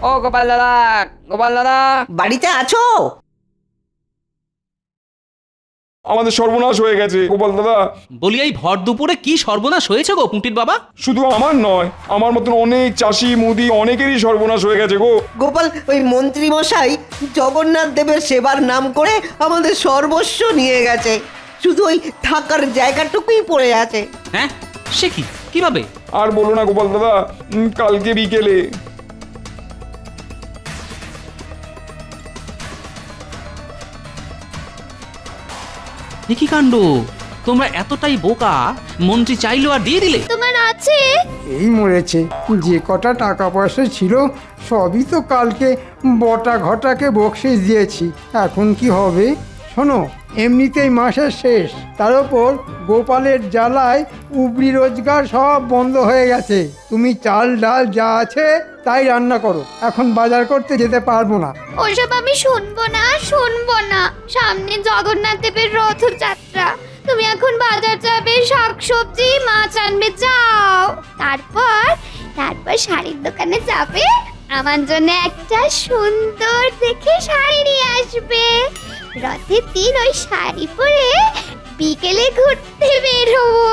ও গোপাল দাদা, গোপাল দাদা, বাড়িতে আছো? আমাদের সর্বনাশ হয়ে গেছে গোপাল দাদা। বলি এই ভর দুপুরে কি সর্বনাশ হয়েছে গো পুঁটির বাবা? শুধু আমার নয়, আমার মতন অনেক চাষি মুদি অনেকেরই সর্বনাশ হয়ে গেছে গো। গোপাল, ওই মন্ত্রী মশাই জগন্নাথ দেবের সেবার নাম করে আমাদের সর্বস্ব নিয়ে গেছে। শুধু ওই থাকার জায়গাটুকুই পড়ে আছে। হ্যাঁ, সে কি, কিভাবে? আর বলো না গোপাল দাদা, কালকে বিকেলে এ কি কাণ্ড! তোমরা এতটাই বোকা, মন্ত্রী চাইলো আর দিয়ে দিলে? তোমার আছে? এই মরেছে, যে কটা টাকা পয়সা ছিল সবই তো কালকে বটা ঘটাকে বকশিস দিয়েছি। এখন কি হবে? শোনো, এমনিতেই মাসের শেষ, তার ওপর গোপালের জ্বালায় উপরি রোজগার সব বন্ধ হয়ে গেছে। তুমি চাল ডাল যা আছে তাই রান্না করো, এখন বাজার করতে যেতে পারবো না। ওসব আমি শুনবো না, শুনবো না। সামনে জগন্নাথ দেবের রথযাত্রা, তুমি এখন বাজার যাবে, শাকসবজি মাছ আনবে, যাও। তারপর শাড়ির দোকানে যাবে, আমার জন্য একটা সুন্দর দেখে শাড়ি নিয়ে আসবে। রথের দিন ওই শাড়ি পরে বিকেলে ঘুরতে বের হবো।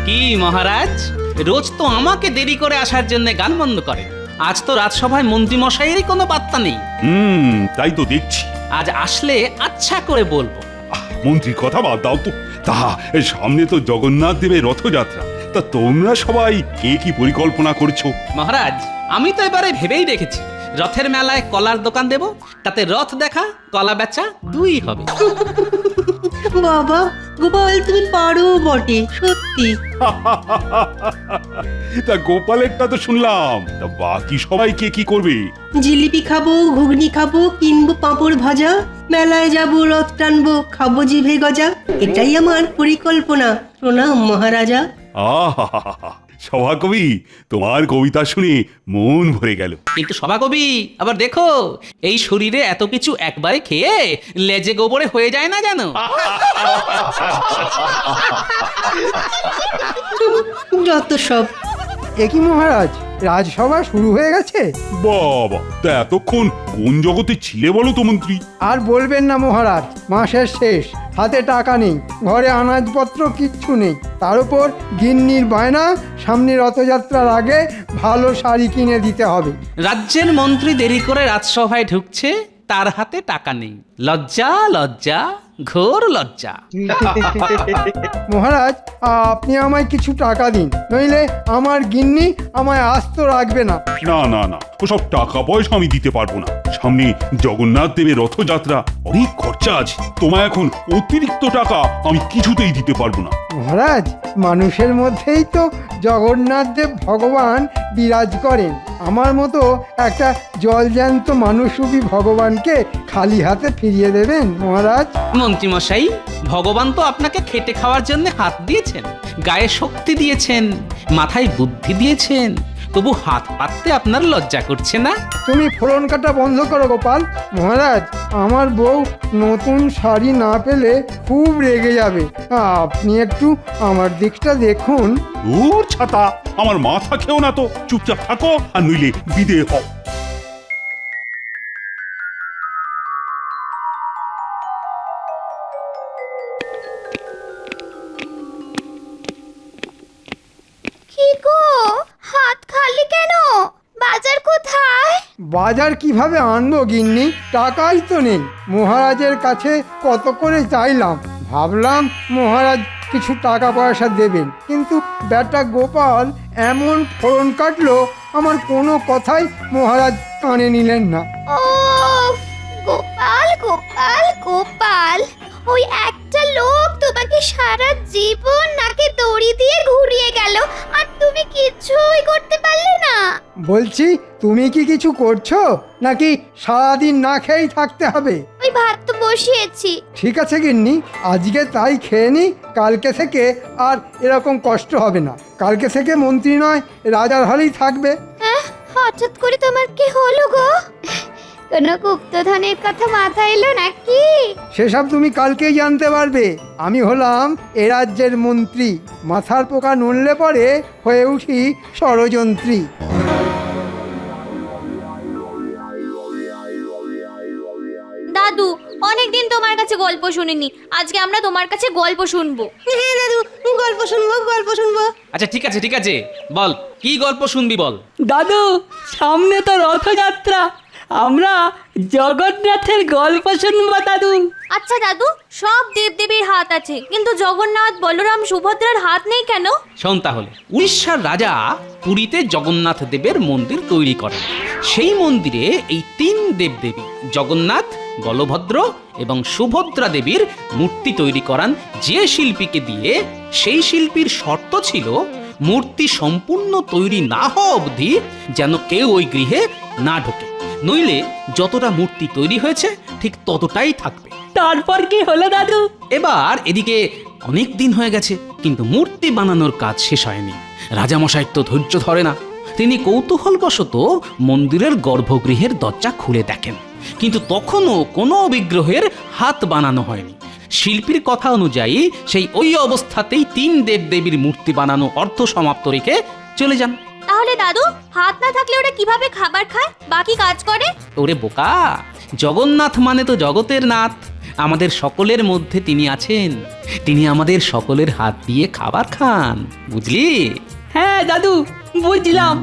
কি মহারাজ, রোজ তো আমাকে দেরি করে আসার জন্য গান বন্ধ করেন, আজ তো রাজসভায় মন্ত্রী মশাইয়েরই কোনো পাত্তা নেই। তাই তো দেখছি। আজ আসলে আচ্ছা করে বলবো। মন্ত্রীর কথা বাদ দাও তো। তা সামনে তো জগন্নাথ দেবের রথযাত্রা, তা তোমরা সবাই কে কি পরিকল্পনা করছো? মহারাজ, আমি তো এবারে ভেবেই রেখেছি, রথের মেলায় কলার দোকান দেব, তাতে রথ দেখা কলা বেচা দুই হবে। বাবা, গোপাল তুমি পারো বটে, সত্যি। তা গোপালেরটা তো শুনলাম, তা বাকি সবাই কে কি করবে? জিলিপি খাবো, ঘুগনি খাবো, কিনবো পাঁপড় ভাজা, মেলায় যাবো, রথ টানবো, খাবো জিভে গজা। এটাই আমার পরিকল্পনা। প্রণাম মহারাজা। আহা, সভাকবি, তোমার কবিতা শুনে মন ভরে গেল। কিন্তু সভাকবি, আবার দেখো, এই শরীরে এত কিছু একবারে খেয়ে লেজে গোবরে হয়ে যায় না জানো? যত সব। একই মহারাজ, রাজসভা শুরু হয়ে গেছে? বাবা, তা এতক্ষণ কোন জগতে ছিলে বলো তো মন্ত্রী? আর বলবেন না মহারাজ, মাসের শেষ, হাতে টাকা নেই, ঘরে আনাজপত্র কিচ্ছু নেই, তার উপর গিন্নির বায়না সামনে রথযাত্রার আগে ভালো শাড়ি কিনে দিতে হবে। রাজ্যের মন্ত্রী দেরি করে রাজসভায় ঢুকছে, তার হাতে টাকা নেই। লজ্জা, লজ্জা, ঘোর লজ্জা। মহারাজ, আপনি আমায় কিছু টাকা দিন, নইলে আমার গিন্নি আমায় আস্ত রাখবে না। না না না, ওসব টাকা পয়সা আমি দিতে পারবো না। সামনে জগন্নাথ দেবের রথযাত্রা, অনেক খরচা আছে। তোমায় এখন অতিরিক্ত টাকা আমি কিছুতেই দিতে পারবো না। মহারাজ, মানুষের মধ্যেই তো জগন্নাথ দেব ভগবান বিরাজ করেন। আমার মতো একটা জলজ্যান্ত মানুষরূপী ভগবানকে খালি হাতে ফিরিয়ে দেবেন মহারাজ? মন্ত্রী মশাই, ভগবান তো আপনাকে খেটে খাওয়ার জন্য হাত দিয়েছেন, গায়ে শক্তি দিয়েছেন, মাথায় বুদ্ধি দিয়েছেন, তবু হাত পাততে আপনার লজ্জা করছে না? তুমি ফোড়ন কাটা বন্ধ করো গোপাল। মহারাজ, আমার বউ নতুন শাড়ি না পেলে খুব রেগে যাবে। আপনি একটু আমার দিকটা দেখুন। দূর ছাতা, আমার মাথা খেও না তো, চুপচাপ থাকো আর নইলে বিদে হও। কি গো, হাত খালি কেন? বাজার কোথায়? বাজার কিভাবে আনবো গিন্নি? টাকাই তো নেই। মহারাজের কাছে কত করে চাইলাম, ভাবলাম মহারাজ কিছু টাকা পয়সা দেবেন, কিন্তু বেটা গোপাল এমন ফোড়ন কাটলো, আমার কোনো কথাই মহারাজ কানে নিলেন না। ও গোপাল, গোপাল, গোপাল, ওই একটা লোক তোমাকে সারা জীবন নাকে দড়ি দিয়ে ঘুরিয়ে গেল, আর তুমি কিছুই করতে পারলে না। বলছি, তুমি কি কিছু করছো নাকি সারাদিন না খেয়েই থাকতে হবে? ওই ভাত তো বসিয়েছি। ঠিক আছে গিন্নি, আজকে তাই খেয়ে নি, কালকে থেকে আর এরকম কষ্ট হবে না। কালকে থেকে মন্ত্রী নয়, রাজার হালেই থাকবে। হঠাৎ করে তোমার কি হলো গো? কোনো গুপ্তধনের কথা মাথায় এলো নাকি? সেসব তুমি কালকেই জানতে পারবে। আমি হলাম এ রাজ্যের মন্ত্রী, মাথার পোকা নড়লে পরে হয়ে উঠি ষড়যন্ত্রী। দাদু, অনেকদিন তোমার কাছে গল্প শুনিনি, আজকে আমরা তোমার কাছে গল্প শুনবো। হ্যাঁ দাদু, গল্প শুনবো গল্প শুনবো। আচ্ছা ঠিক আছে বল, কি গল্প শুনবি বল। দাদু, সামনে তো রথযাত্রা, আমরা জগন্নাথের গল্প শুনবো দাদু। আচ্ছা দাদু, সব দেবদেবীর হাত আছে, কিন্তু জগন্নাথ, বলরাম, সুভদ্রার হাত নেই কেন? শোন তাহলে, উড়িষ্যার রাজা পুরীতে জগন্নাথ দেবের মন্দির তৈরি করেন। সেই মন্দিরে এই তিন দেবদেবী জগন্নাথ, বলভদ্র এবং সুভদ্রা দেবীর মূর্তি তৈরি করান যে শিল্পীকে দিয়ে। সেই শিল্পীর শর্ত ছিল মূর্তি সম্পূর্ণ তৈরি না হওয়া অবধি যেন কেউ ওই গৃহে না ঢোকে, নইলে যতটা মূর্তি তৈরি হয়েছে ঠিক ততটাই থাকবে। তারপর কি হলো দাদু? এবার এদিকে অনেক দিন হয়ে গেছে, কিন্তু মূর্তি বানানোর কাজ শেষ হয়নি। রাজামশাইয়ের তো ধৈর্য ধরে না। তিনি কৌতূহলবশত মন্দিরের গর্ভগৃহের দরজা খুলে দেখেন, কিন্তু তখনও কোনো বিগ্রহের হাত বানানো হয়নি। শিল্পীর কথা অনুযায়ী সেই ওই অবস্থাতেই তিন দেবদেবীর মূর্তি বানানো অর্ধ সমাপ্ত রেখে চলে যান। তাহলে দাদু, হাত না থাকলে ওরা কিভাবে খাবার খায়, বাকি কাজ করে? ওরে বোকা, জগন্নাথ মানে তো জগতের নাথ। আমাদের সকলের মধ্যে তিনি আছেন, তিনি আমাদের সকলের হাত দিয়ে খাবার খান, বুঝলি? হ্যাঁ দাদু, বুঝলাম।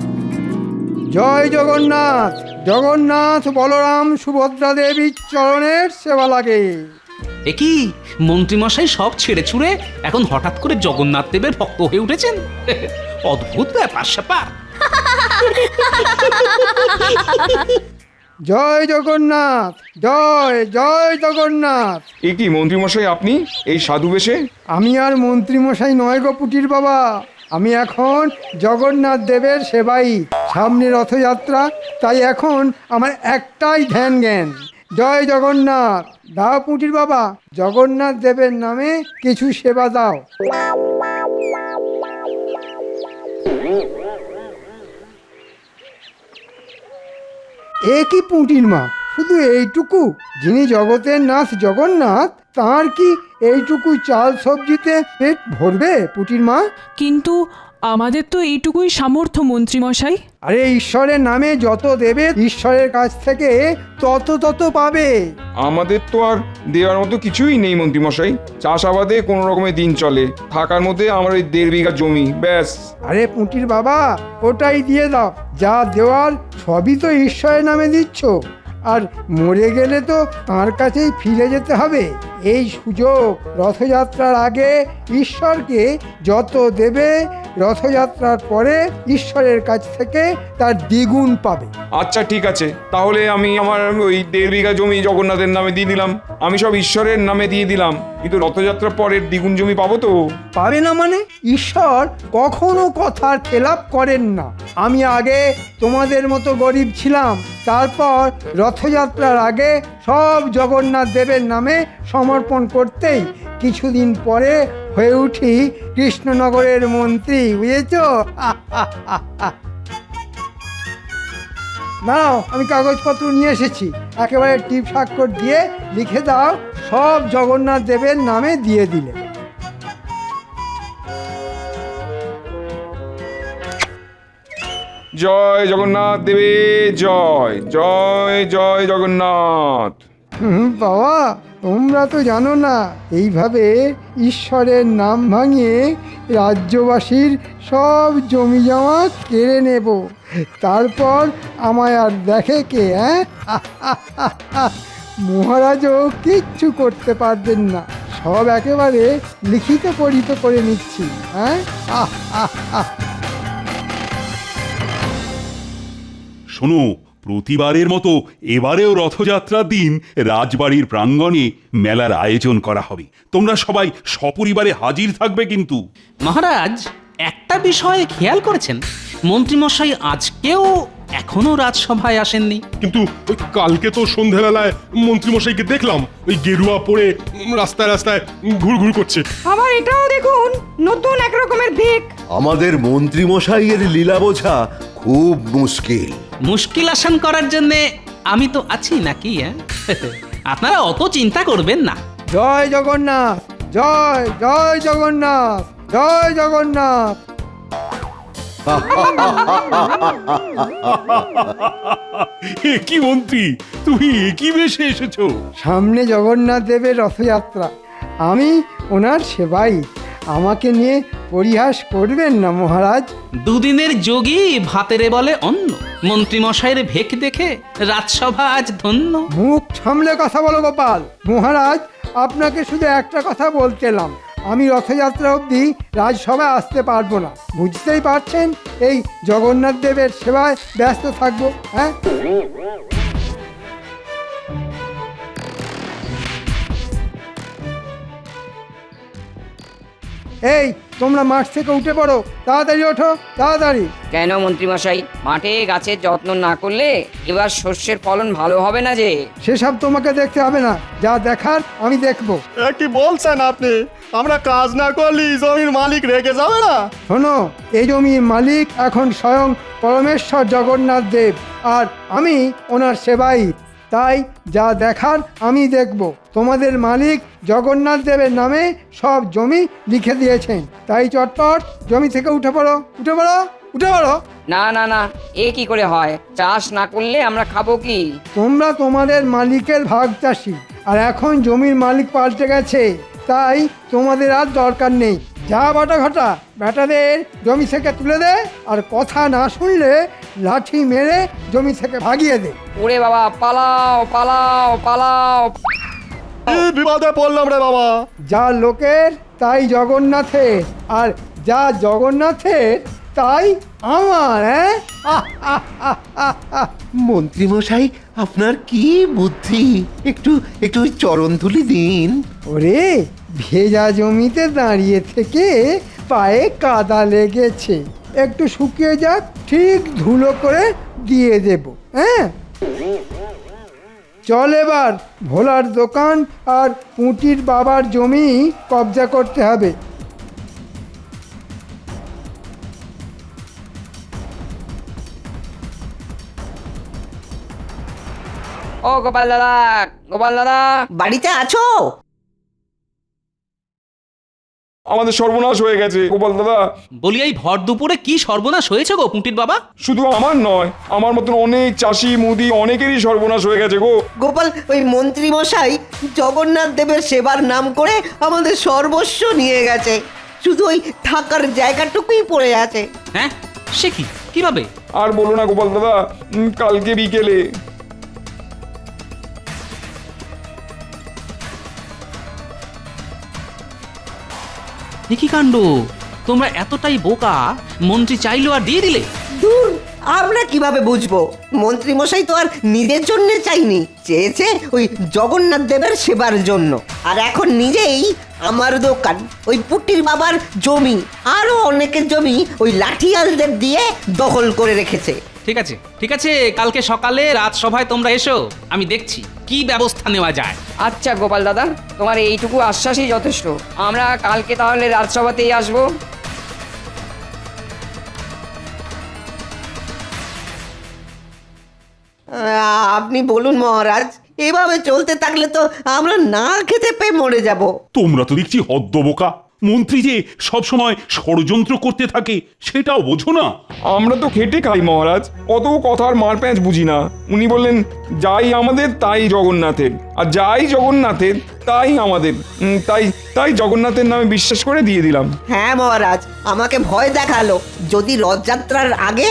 জয় জগন্নাথ। জগন্নাথ, বলরাম, সুভদ্রা দেবীর চরণের সেবা লাগে। এ কি, মন্ত্রীমশাই সব ছেড়ে ছুড়ে এখন হঠাৎ করে জগন্নাথ দেবের ভক্ত হয়ে উঠেছেন? অদ্ভুত ব্যাপার স্যাপার। জয় জগন্নাথ, জয় জয় জগন্নাথ। এ কি মন্ত্রীমশাই, আপনি এই সাধু বেশে? আমি আর মন্ত্রীমশাই নয় গো পুটির বাবা, আমি এখন জগন্নাথ দেবের সেবাই। সামনে রথযাত্রা, তাই এখন আমার একটাই ধ্যান জ্ঞান, জয় জগন্নাথ। দাও পুটির বাবা, জগন্নাথ দেবের নামে কিছু সেবা দাও। এ কি পুঁটির মা, শুধু এইটুকু? যিনি জগতের নাথ জগন্নাথ, তার কি এইটুকু চাল সবজিতে পেট ভরবে পুঁটির মা? কিন্তু আমাদের তো এইটুকুই সামর্থ্য মন্ত্রীমশাই। আরে ঈশ্বরের নামে যত দেবে ঈশ্বরের কাছ থেকে তত পাবে। আমাদের তো আর দেওয়ার মতো কিছুই নেই মন্ত্রীমশাই। চাষাবাদে কোনো রকমের দিন চলে, থাকার মধ্যে আমার ওই 1.5 বিঘা জমি, ব্যাস। আরে পুঁটির বাবা, ওটাই দিয়ে দাও। যা দেওয়ার সবই তো ঈশ্বরের নামে দিচ্ছ, আর মরে গেলে তো তার কাছেই ফিরে যেতে হবে। এই সুযোগ, রথযাত্রার আগে ঈশ্বরকে যত দেবে, রথযাত্রার পরে ঈশ্বরের কাছ থেকে তার দ্বিগুণ পাবে। আচ্ছা ঠিক আছে, তাহলে আমি আমার ওই 1.5 বিঘা জমি জগন্নাথের নামে দিয়ে দিলাম। আমি সব ঈশ্বরের নামে দিয়ে দিলাম, কিন্তু রথযাত্রার পরের দ্বিগুণ জমি পাবো তো? পাবে না মানে? ঈশ্বর কখনো কথার খেলাপ করেন না। আমি আগে তোমাদের মতো গরিব ছিলাম, তারপর রথযাত্রার আগে সব জগন্নাথ দেবের নামে সমর্পণ করতেই কিছুদিন পরে হয়ে উঠি কৃষ্ণনগরের মন্ত্রী, বুঝেছ? নাও, আমি কাগজপত্র নিয়ে এসেছি, একেবারে টিপ স্বাক্ষর দিয়ে লিখে দাও, সব জগন্নাথ দেবের নামে দিয়ে দিলে। জয় জগন্নাথ দেবে, জয় জয় জয় জগন্নাথ। বাবা, তোমরা তো জানো না, এইভাবে ঈশ্বরের নাম ভাঙিয়ে রাজ্যবাসীর সব জমি জমা কেড়ে নেব, তারপর আমায় আর দেখে কে? মহারাজও কিচ্ছু করতে পারবেন না, সব একেবারে লিখিত পরিত করে নিচ্ছি। শোনো, প্রতিবারের মতো এবারেও রথযাত্রার দিন রাজবাড়ির প্রাঙ্গণে মেলার আয়োজন করা হবে। তোমরা সবাই সপরিবারে হাজির থাকবে কিন্তু। মহারাজ, একটা বিষয়ে খেয়াল করেছেন, মন্ত্রীমশাই আজকেও এখনো রাজসভায় আসেননি। কিন্তু ওই কালকে তো সন্ধ্যাবেলায় মন্ত্রীমশাইকে দেখলাম ওই গেরুয়া পরে রাস্তায় রাস্তায় ঘুরঘুর করছে। আবার এটাও দেখুন, নতুন এক রকমের ভিক। আমাদের মন্ত্রী মশাইয়ের লীলা বোঝা খুব মুশকিল। মুশকিল আসান করার জন্য আমি তো আছি নাকি হ্যাঁ? আপনারা অত চিন্তা করবেন না। জয় জগন্নাথ, জয় জয় জগন্নাথ, জয় জগন্নাথ। এ কি মন্ত্রী, তুমি একই বেশে এসেছো? সামনে জগন্নাথ দেবের রথযাত্রা, আমি ওনার সেবাই। আমাকে নিয়ে পরিহাস করবেন না মহারাজ। দুদিনের যোগী ভাতেরে বলে অন্ন, মন্ত্রী মশাইয়ের ভেক দেখে রাজসভা আজ ধন্য। মুখ সামলে কথা বলো গোপাল। মহারাজ, আপনাকে শুধু একটা কথা বলতেলাম, আমি রথযাত্রা অবধি রাজসভায় আসতে পারবো না। বুঝতেই পারছেন, এই জগন্নাথ দেবের সেবায় ব্যস্ত থাকবো। হ্যাঁ, এই তোমরা মাঠ থেকে উঠে পড়ো, তাড়াতাড়ি ওঠো, তাড়াতাড়ি। কেন মন্ত্রীমশাই, মাঠে গাছের যত্ন না করলে এবার শস্যের ফলন ভালো হবে না যে? সেসব তোমাকে দেখতে হবে না, যা দেখার আমি দেখবো। কি বলছেন আপনি? আমরা কাজ না করলে জমির মালিক রেগে যাবে না? শোনো, এই জমির মালিক এখন স্বয়ং পরমেশ্বর জগন্নাথ দেব, আর আমি ওনার সেবাই। তাই যা দেখার আমি দেখব। তোমাদের মালিক জগন্নাথ দেবের নামে সব জমি লিখে দিয়েছেন, তাই চটপট জমি থেকে উঠে পড়ো, উঠে পড়ো, উঠে পড়ো। না না না, এ কি করে হয়? চাষ না করলে আমরা খাবো কি? তোমরা তোমাদের মালিকের ভাগ চাষি, আর এখন জমির মালিক পাল্টে গেছে, তাই তোমাদের আর দরকার নেই। যা বাটা ঘটা, বেটাদের জমি থেকে তুলে দে, আর কথা না শুনলে লাঠি মেরে জমি থেকে ভাগিয়ে দে। ওরে বাবা, পালাও পালাও পালাও! বিপদে পড়লাম রে বাবা। যা লোকের তাই জগন্নাথের, আর যা জগন্নাথের তাই আমার। হ্যাঁ, মন্ত্রী মশাই, আপনার কি বুদ্ধি! একটু একটু চরণ ধুলি দিন। ওরে, ভেজা জমিতে দাঁড়িয়ে থেকে পায়ে কাদা লেগেছে, একটু শুকিয়ে যাক, ঠিক ধুলো করে দিয়ে দেব। হ্যাঁ, চল এবার ভোলার দোকান আর পুঁটির বাবার জমি কবজা করতে হবে। ও গোপাল দাদা, গোপাল দাদা! বাড়িতে আছো? আমাদের সর্বনাশ হয়ে গেছে গোপাল দাদা। বলি, এই ভর দুপুরে কি সর্বনাশ হয়েছে গো পুঁটির বাবা? শুধু আমার নয়, আমার মতন অনেক চাষি মুদি অনেকেরই সর্বনাশ হয়ে গেছে গো। গোপাল, ওই মন্ত্রী মশাই জগন্নাথ দেবের সেবার নাম করে আমাদের সর্বস্ব নিয়ে গেছে। শুধু ওই থাকার জায়গাটুকুই পড়ে আছে। হ্যাঁ, সে কি, কিভাবে? আর বলো না গোপাল দাদা, কালকে বিকেলে কি কাণ্ড! তোমরা এতটাই বোকা, মন্ত্রী চাইলো আর দিয়ে দিলে? দূর, আমরা কিভাবে বুঝবো? মন্ত্রী মশাই তো আর নিজের জন্য চাইনি, চেয়েছে ওই জগন্নাথ দেবের সেবার জন্য। আর এখন নিজেই আমার দোকান, ওই পুটির বাবার জমি, আরো অনেকের জমি ওই লাঠিয়ালদের দিয়ে দখল করে রেখেছে। ঠিক আছে, ঠিক আছে, কালকে সকালে রাজসভায় তোমরা এসো, আমি দেখছি কি ব্যবস্থা নেওয়া যায়। আচ্ছা গোপাল দাদা, তোমার এইটুকু আশ্বাসই যথেষ্ট। আমরা কালকে তাহলে রাজসভাতেই আসবো। আপনি বলুন মহারাজ, এভাবে চলতে থাকলে তো আমরা না খেতে পেয়ে মরে যাব। তোমরা তো দেখছি হদ্দবোকা। মন্ত্রী যে সবসময় ষড়যন্ত্র করতে থাকে সেটাও বোঝো না। আমরা তো খেটে খাই মহারাজ, অত কথার মারপ্যাঁচ বুঝি না। উনি বললেন যাই আমাদের তাই জগন্নাথের, আর যাই জগন্নাথের তাই আমাদের। তাই তাই জগন্নাথের নামে বিশ্বাস করে দিয়ে দিলাম। হ্যাঁ মহারাজ, আমাকে ভয় দেখালো। যদি রথযাত্রার আগে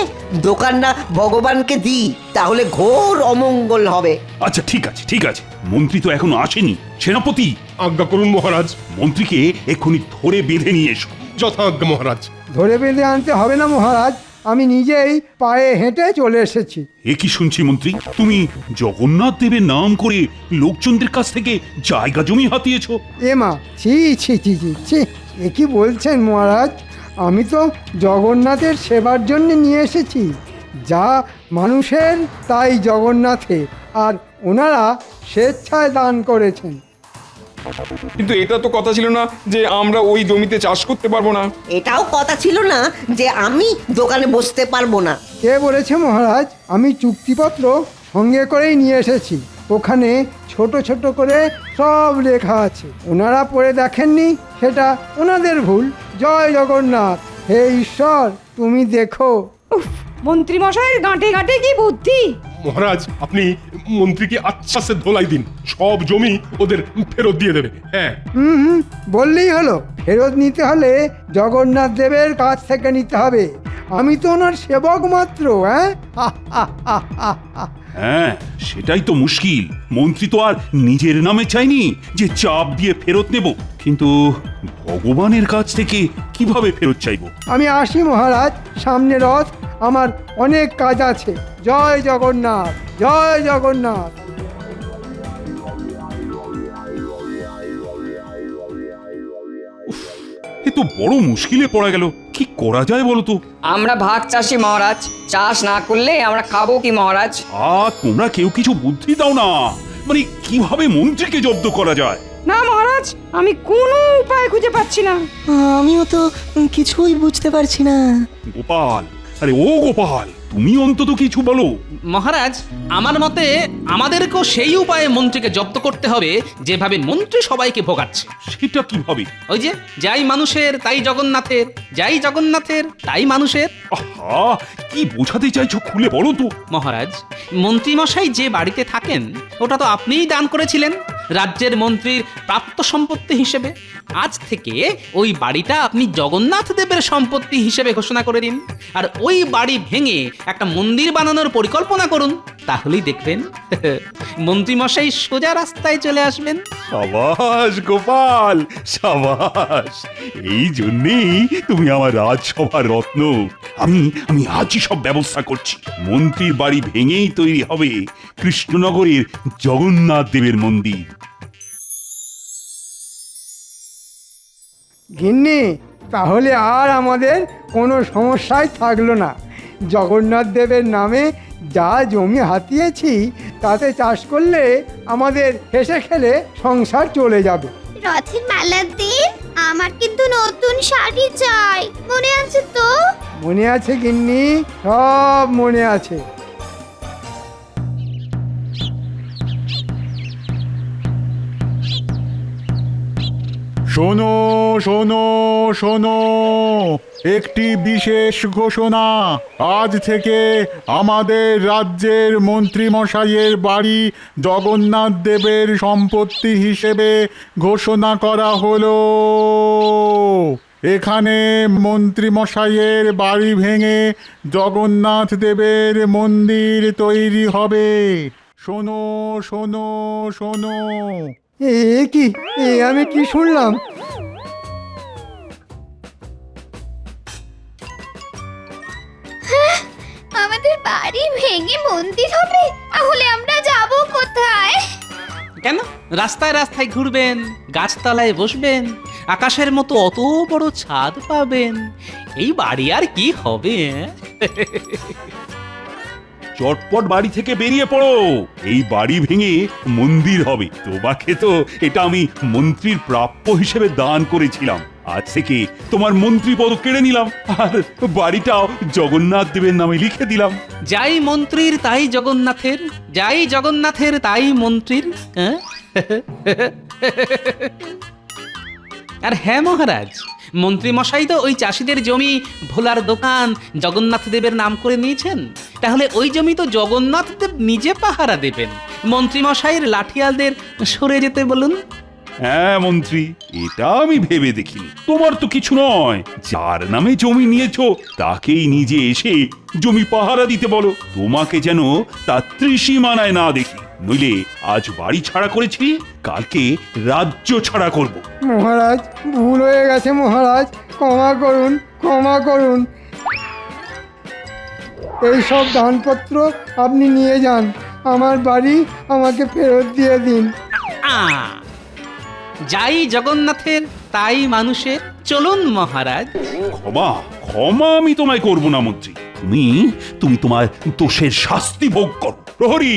দোকানটা ভগবানকে দিই তাহলে ঘোর অমঙ্গল হবে। আচ্ছা ঠিক আছে, ঠিক আছে, মন্ত্রী তো এখনো আসেনি। সেনাপতি, আজ্ঞা করুন মহারাজ। মন্ত্রীকে এক্ষুনি ধরে বেঁধে নিয়ে এসো। যথাজ্ঞা মহারাজ। ধরে বেঁধে আনতে হবে না মহারাজ, আমি নিজেই পায়ে হেঁটে চলে এসেছি। এ কি শুনছি মন্ত্রী, তুমি জগন্নাথ দেবের নাম করে লোকজনদের কাছ থেকে জায়গা জমি হাতিয়েছো? মা, ছি ছি ছি ছি ছি, এ কি বলছেন মহারাজ? আমি তো জগন্নাথের সেবার জন্য নিয়ে এসেছি। যা মানুষের তাই জগন্নাথের, আর ওনারা স্বেচ্ছায় দান করেছেন। কিন্তু এটা তো কথা ছিল না যে আমরা ওই জমিতে চাষ করতে পারবো না। এটাও কথা ছিল না যে আমি দোকানে বসতে পারবো না। কে বলেছে মহারাজ? আমি চুক্তিপত্র সঙ্গে করেই নিয়ে এসেছি। ওখানে ছোট ছোট করে সব লেখা আছে। ওনারা পড়ে দেখেননি, সেটা ওনাদের ভুল। জয় জগন্নাথ। হে ঈশ্বর, তুমি দেখো। মন্ত্রী মশাইয়ের গাঁটে গাঁটে কি বুদ্ধি! মহারাজ, আপনি মন্ত্রীকে আচ্ছা সে ধোলাই দিন, সব জমি ওদের ফেরত দিয়ে দেবে। হ্যাঁ, হুম, বললেই হলো। ফেরত নিতে হলে জগন্নাথ দেবের কাছ থেকে নিতে হবে। আমি তো ওনার সেবক মাত্র। হ্যাঁ, সেটাই তো মুশকিল। মন্ত্রী তো আর নিজের নামে চাইনি যে চাপ দিয়ে ফেরত নেব, কিন্তু ভগবানের কাছ থেকে কিভাবে ফেরত চাইবো? আমি আসি মহারাজ, সামনে রথ, আমার অনেক কাজ আছে। জয় জগন্নাথ, জয় জগন্নাথ। এ তো বড় মুশকিলে পড়া গেল। কি করা যায় বলো তো? আমরা ভাগ চাষি মহারাজ, চাষ না করলে আমরা খাবো কি মহারাজ? তোমরা কেউ কিছু বুদ্ধি দাও না, মানে কিভাবে মন্ত্রীকে জব্দ করা যায়? না মহারাজ, আমি কোনো উপায় খুঁজে পাচ্ছি না। আমিও তো কিছুই বুঝতে পারছি না। গোপাল, আরে ও গোপাল, তুমি অন্তত কিছু বলো। মহারাজ, আমার মতে আমাদেরকেও সেই উপায়ে মন্ত্রীকে জব্দ করতে হবে যেভাবে মন্ত্রী সবাইকে ভোগাচ্ছে। সেটা কিভাবে? ওই যে, যাই মানুষের তাই জগন্নাথের, যাই জগন্নাথের তাই মানুষের। আহা, কি বোঝাতে চাইছো খুলে বলো তো। মহারাজ, মন্ত্রীমশাই যে বাড়িতে থাকেন ওটা তো আপনিই দান করেছিলেন রাজ্যের মন্ত্রীর প্রাপ্ত সম্পত্তি হিসেবে। আজ থেকে ওই বাড়িটা আপনি জগন্নাথ দেবের সম্পত্তি হিসেবে ঘোষণা করে দিন, আর ওই বাড়ি ভেঙে একটা মন্দির বানানোর পরিকল্পনা করুন। তাহলেই দেখবেন মন্ত্রীমশাই সোজা রাস্তায় চলে আসবেন। সাবাস গোপাল, সাবাস। এই জন্যেই তুমি আমার রাজসভার রত্ন। আমি আজই সব ব্যবস্থা করছি। মন্ত্রীর বাড়ি ভেঙেই তৈরি হবে কৃষ্ণনগরের জগন্নাথ দেবের মন্দির। গিন্নি, তাহলে আর আমাদের কোনো সমস্যাই থাকলো না। জগন্নাথ দেবের নামে যা জমি হাতিয়েছি তাতে চাষ করলে আমাদের হেসে খেলে সংসার চলে যাবে। রথের মেলার দিন আমার কিন্তু নতুন শাড়ি চাই, মনে আছে তো? মনে আছে গিন্নি, সব মনে আছে। শোনো শোনো শোনো, একটি বিশেষ ঘোষণা। আজ থেকে আমাদের রাজ্যের মন্ত্রীমশাইয়ের বাড়ি জগন্নাথ দেবের সম্পত্তি হিসেবে ঘোষণা করা হলো। এখানে মন্ত্রীমশাইয়ের বাড়ি ভেঙে জগন্নাথ দেবের মন্দির তৈরি হবে। শোনো শোনো শোনো। কি আমি কি শুনলাম? আমাদের বাড়ি ভেঙে মন্দির হবে? তাহলে আমরা যাব কোথায়? কেন? রাস্তায় রাস্তায় ঘুরবেন, গাছতলায় বসবেন, আকাশের মতো অত বড় ছাদ পাবেন। এই বাড়ি আর কি হবে? চটপট বাড়ি থেকে বেরিয়ে পড়ো। এই বাড়ি ভেঙে মন্দির হবে। তোমাকে তো এটা আমি মন্ত্রীর প্রাপ্য হিসেবে দান করেছিলাম। আজ থেকে তোমার মন্ত্রী পদ কেড়ে নিলাম, আর বাড়িটাও জগন্নাথ দেবের নামে লিখে দিলাম। যাই মন্ত্রীর তাই জগন্নাথের, যাই জগন্নাথের তাই মন্ত্রীর। আর হ্যাঁ মহারাজ, মন্ত্রী মশাই তো ওই চাষিদের জমি ভোলার দোকান জগন্নাথ দেবের নাম করে নিয়েছেন। তাহলে ওই জমি তো জগন্নাথ দেব নিজে পাহারা দেবেন। মন্ত্রী মশাইয়ের লাঠিয়ালদের সরে যেতে বলুন। হ্যাঁ মন্ত্রী, এটা আমি ভেবে দেখিনি। তোমার তো কিছু নয়, যার নামে জমি নিয়েছো তাকেই নিজে এসে জমি পাহারা দিতে বলো। তোমাকে যেন তার ত্রিসীমানায় না দেখি, নইলে আজ বাড়ি ছাড়া করেছি, কালকে রাজ্য ছাড়া করব। মহারাজ, ভুল হয়ে গেছে মহারাজ, ক্ষমা করুন, ক্ষমা করুন। এই সব দানপত্র আপনি নিয়ে যান, আমার বাড়ি আমাকে ফেরত দিয়ে দিন। যাই জগন্নাথের তাই মানুষের। চলুন মহারাজ। ক্ষমা ক্ষমা আমি তোমায় করব না মন্ত্রী। তুমি তোমার দোষের শাস্তি ভোগ করো। প্রহরী,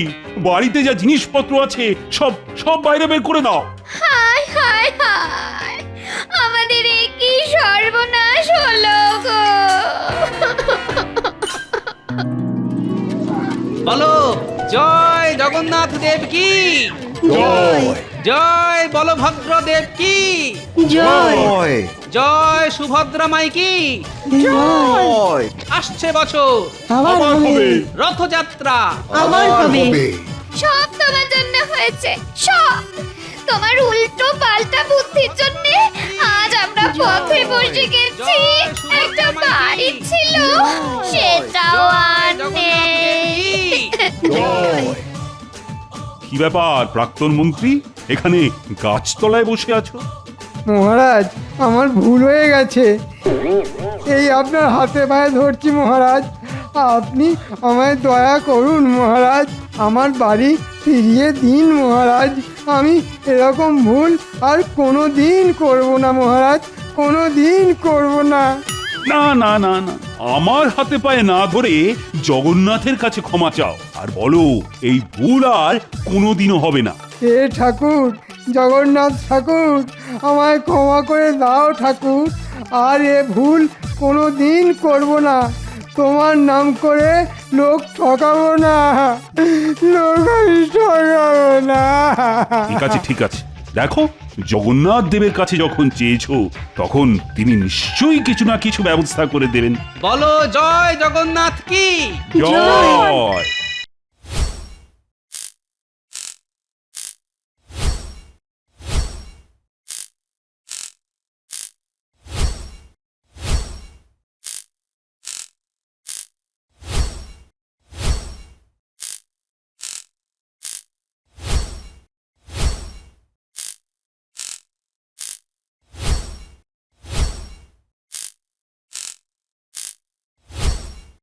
বাড়িতে যা জিনিসপত্র আছে সব সব বাইরে বের করে দাও। হায় হায় হায়, আমাদের কি সর্বনাশ হলো গো! বলো, জয় জগন্নাথ দেব কি জয় জয় বলভদ্র দেব কি জয় জয় সুভদ্রা মাই কি জয় আসছে বছর আবার হবে রথযাত্রা আবার হবে সব তোমার জন্য হয়েছে সব তোমার উল্টো পাল্টা বুদ্ধির জন্য আজ আমরা পথে বসে গেছি একটা বাড়ি ছিল সেটাও আর নেই কি ব্যাপার প্রাক্তন মন্ত্রী, এখানে গাছতলায় বসে আছো? মহারাজ আমার ভুল হয়ে গেছে, এই আপনার হাতে পায়ে ধরছি মহারাজ, আপনি আমায় দয়া করুন মহারাজ, আমার বাড়ি ফিরিয়ে দিন মহারাজ, আমি এরকম ভুল আর কোনো দিন করবো না মহারাজ, কোনো দিন করবো না। না না না না, আমার হাতে পায়ে না ধরে জগন্নাথের কাছে ক্ষমা চাও আর বলো এই ভুল আর কোনোদিনও হবে না। হে ঠাকুর, জগন্নাথ ঠাকুর, আমায় ক্ষমা করে দাও ঠাকুর, আর এ ভুল কোনো দিন করবো না, তোমার নাম করে লোক ঠকাবো না, লোক আমি ঠকাবো না। ঠিক আছে ঠিক আছে, দেখো জগন্নাথ দেবের কাছে যখন চেয়েছো তখন তিনি নিশ্চয়ই কিছু না কিছু ব্যবস্থা করে দেবেন। বলো জয় জগন্নাথ কি জয়